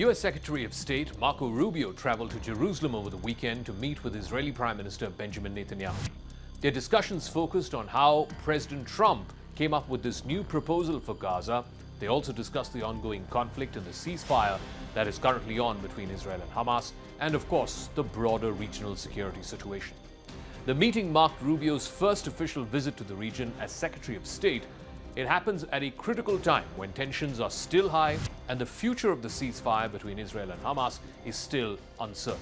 U.S. Secretary of State Marco Rubio traveled to Jerusalem over the weekend to meet with Israeli Prime Minister Benjamin Netanyahu. Their discussions focused on how President Trump came up with this new proposal for Gaza. They also discussed the ongoing conflict and the ceasefire that is currently on between Israel and Hamas, and of course, the broader regional security situation. The meeting marked Rubio's first official visit to the region as Secretary of State. It happens at a critical time when tensions are still high and the future of the ceasefire between Israel and Hamas is still uncertain.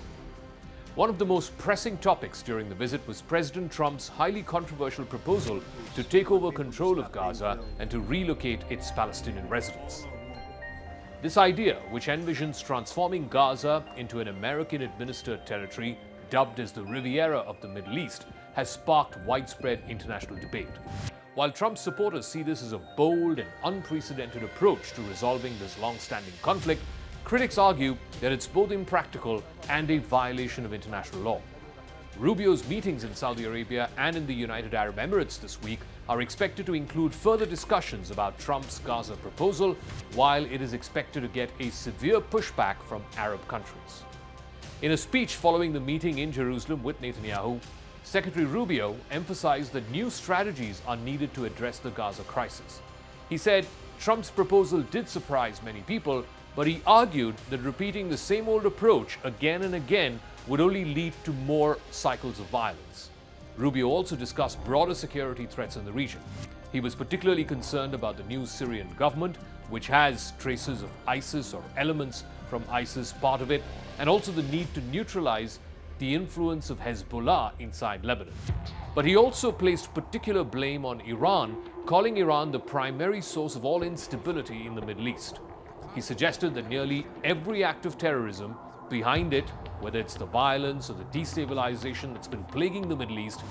One of the most pressing topics during the visit was President Trump's highly controversial proposal to take over control of Gaza and to relocate its Palestinian residents. This idea, which envisions transforming Gaza into an American-administered territory dubbed as the Riviera of the Middle East, has sparked widespread international debate. While Trump's supporters see this as a bold and unprecedented approach to resolving this long-standing conflict, critics argue that it's both impractical and a violation of international law. Rubio's meetings in Saudi Arabia and in the United Arab Emirates this week are expected to include further discussions about Trump's Gaza proposal, while it is expected to get a severe pushback from Arab countries. In a speech following the meeting in Jerusalem with Netanyahu, Secretary Rubio emphasized that new strategies are needed to address the Gaza crisis. He said Trump's proposal did surprise many people, but he argued that repeating the same old approach again and again would only lead to more cycles of violence. Rubio also discussed broader security threats in the region. He was particularly concerned about the new Syrian government, which has traces of ISIS or elements from ISIS part of it, and also the need to neutralize the influence of Hezbollah inside Lebanon. But he also placed particular blame on Iran, calling Iran the primary source of all instability in the Middle East. He suggested that nearly every act of terrorism behind it, whether it's the violence or the destabilization that's been plaguing the Middle East,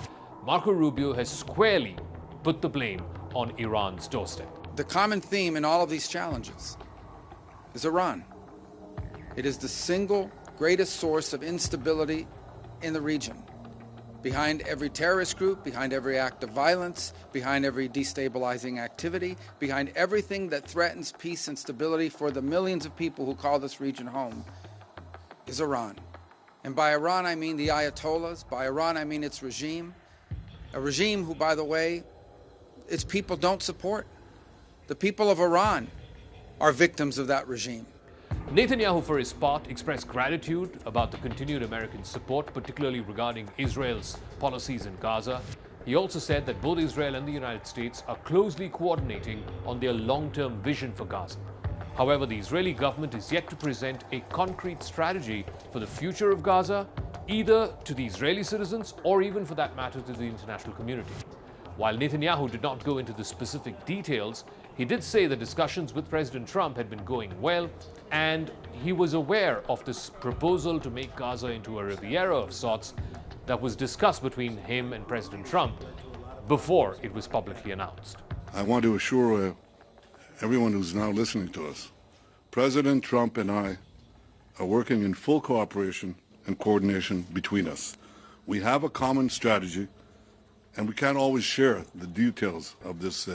Marco Rubio has squarely put the blame on Iran's doorstep. The common theme in all of these challenges is Iran. It is the single greatest source of instability in the region. Behind every terrorist group, behind every act of violence, behind every destabilizing activity, behind everything that threatens peace and stability for the millions of people who call this region home, is Iran. And by Iran, I mean the Ayatollahs. By Iran, I mean its regime. A regime who, by the way, its people don't support. The people of Iran are victims of that regime. Netanyahu, for his part, expressed gratitude about the continued American support, particularly regarding Israel's policies in Gaza. He also said that both Israel and the United States are closely coordinating on their long-term vision for Gaza. However, the Israeli government is yet to present a concrete strategy for the future of Gaza, either to the Israeli citizens or even, for that matter, to the international community. While Netanyahu did not go into the specific details, he did say the discussions with President Trump had been going well, and he was aware of this proposal to make Gaza into a Riviera of sorts that was discussed between him and President Trump before it was publicly announced. I want to assure everyone who's now listening to us, President Trump and I are working in full cooperation and coordination between us. We have a common strategy, and we can't always share the details of this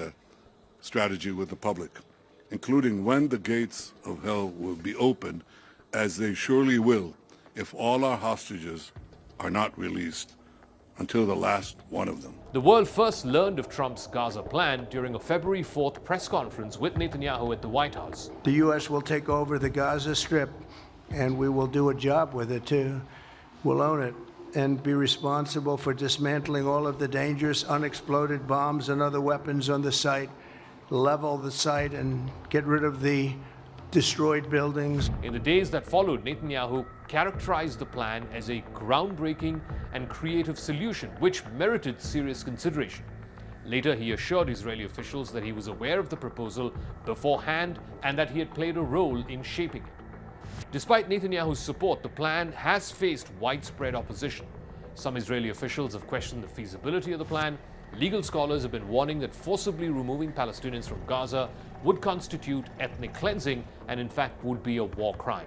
strategy with the public, including when the gates of hell will be opened, as they surely will if all our hostages are not released until the last one of them. The world first learned of Trump's Gaza plan during a February 4th press conference with Netanyahu at the White House. The U.S. will take over the Gaza Strip, and we will do a job with it too. We'll own it and be responsible for dismantling all of the dangerous unexploded bombs and other weapons on the site, level the site, and get rid of the destroyed buildings. In the days that followed, Netanyahu characterized the plan as a groundbreaking and creative solution, which merited serious consideration. Later, he assured Israeli officials that he was aware of the proposal beforehand and that he had played a role in shaping it. Despite Netanyahu's support, the plan has faced widespread opposition. Some Israeli officials have questioned the feasibility of the plan. Legal scholars have been warning that forcibly removing Palestinians from Gaza would constitute ethnic cleansing and, in fact, would be a war crime.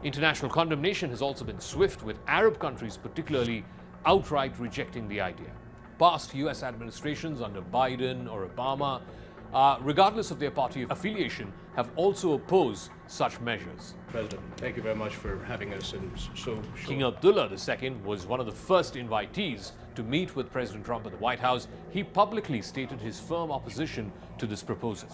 International condemnation has also been swift, with Arab countries particularly outright rejecting the idea. Past U.S. administrations under Biden or Obama regardless of their party affiliation, have also opposed such measures. President, thank you very much for having us. And King Abdullah II was one of the first invitees to meet with President Trump at the White House. He publicly stated his firm opposition to this proposal.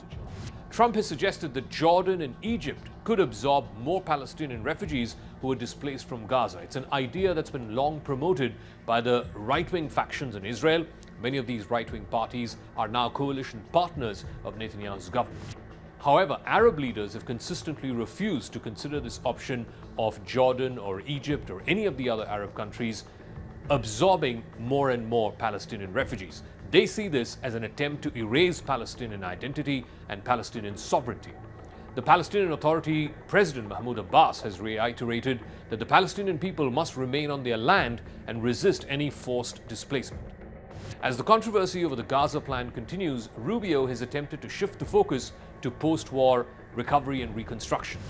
Trump has suggested that Jordan and Egypt could absorb more Palestinian refugees who were displaced from Gaza. It's an idea that's been long promoted by the right-wing factions in Israel. Many of these right-wing parties are now coalition partners of Netanyahu's government. However, Arab leaders have consistently refused to consider this option of Jordan or Egypt or any of the other Arab countries absorbing more and more Palestinian refugees. They see this as an attempt to erase Palestinian identity and Palestinian sovereignty. The Palestinian Authority President Mahmoud Abbas has reiterated that the Palestinian people must remain on their land and resist any forced displacement. As the controversy over the Gaza plan continues, Rubio has attempted to shift the focus to post-war recovery and reconstruction.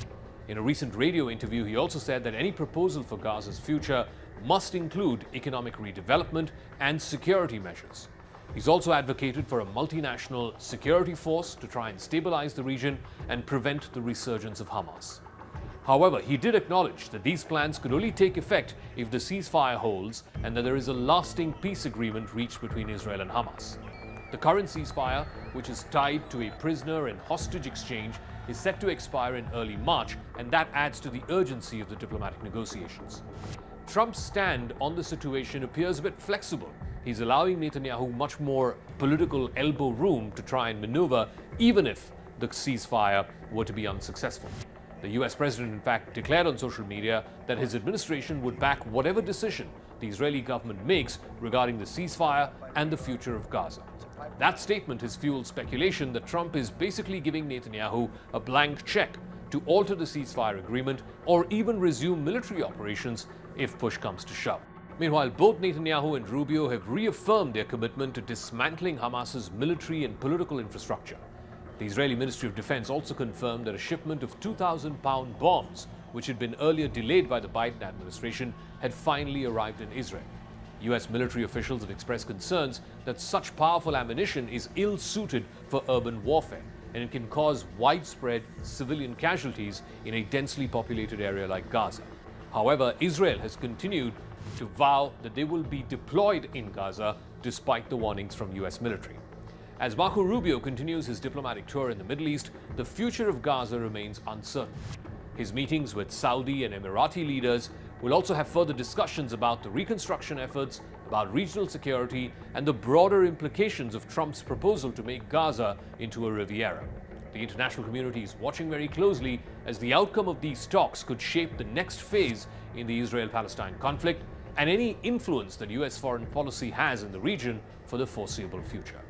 In a recent radio interview, he also said that any proposal for Gaza's future must include economic redevelopment and security measures. He's also advocated for a multinational security force to try and stabilize the region and prevent the resurgence of Hamas. However, he did acknowledge that these plans could only take effect if the ceasefire holds and that there is a lasting peace agreement reached between Israel and Hamas. The current ceasefire, which is tied to a prisoner and hostage exchange, is set to expire in early March, and that adds to the urgency of the diplomatic negotiations. Trump's stand on the situation appears a bit flexible. He's allowing Netanyahu much more political elbow room to try and maneuver, even if the ceasefire were to be unsuccessful. The US president, in fact, declared on social media that his administration would back whatever decision the Israeli government makes regarding the ceasefire and the future of Gaza. That statement has fueled speculation that Trump is basically giving Netanyahu a blank check to alter the ceasefire agreement or even resume military operations if push comes to shove. Meanwhile, both Netanyahu and Rubio have reaffirmed their commitment to dismantling Hamas's military and political infrastructure. The Israeli Ministry of Defense also confirmed that a shipment of 2,000-pound bombs, which had been earlier delayed by the Biden administration, had finally arrived in Israel. US military officials have expressed concerns that such powerful ammunition is ill-suited for urban warfare, and it can cause widespread civilian casualties in a densely populated area like Gaza. However, Israel has continued to vow that they will be deployed in Gaza despite the warnings from US military. As Marco Rubio continues his diplomatic tour in the Middle East, the future of Gaza remains uncertain. His meetings with Saudi and Emirati leaders will also have further discussions about the reconstruction efforts, about regional security, and the broader implications of Trump's proposal to make Gaza into a Riviera. The international community is watching very closely as the outcome of these talks could shape the next phase in the Israel-Palestine conflict and any influence that US foreign policy has in the region for the foreseeable future.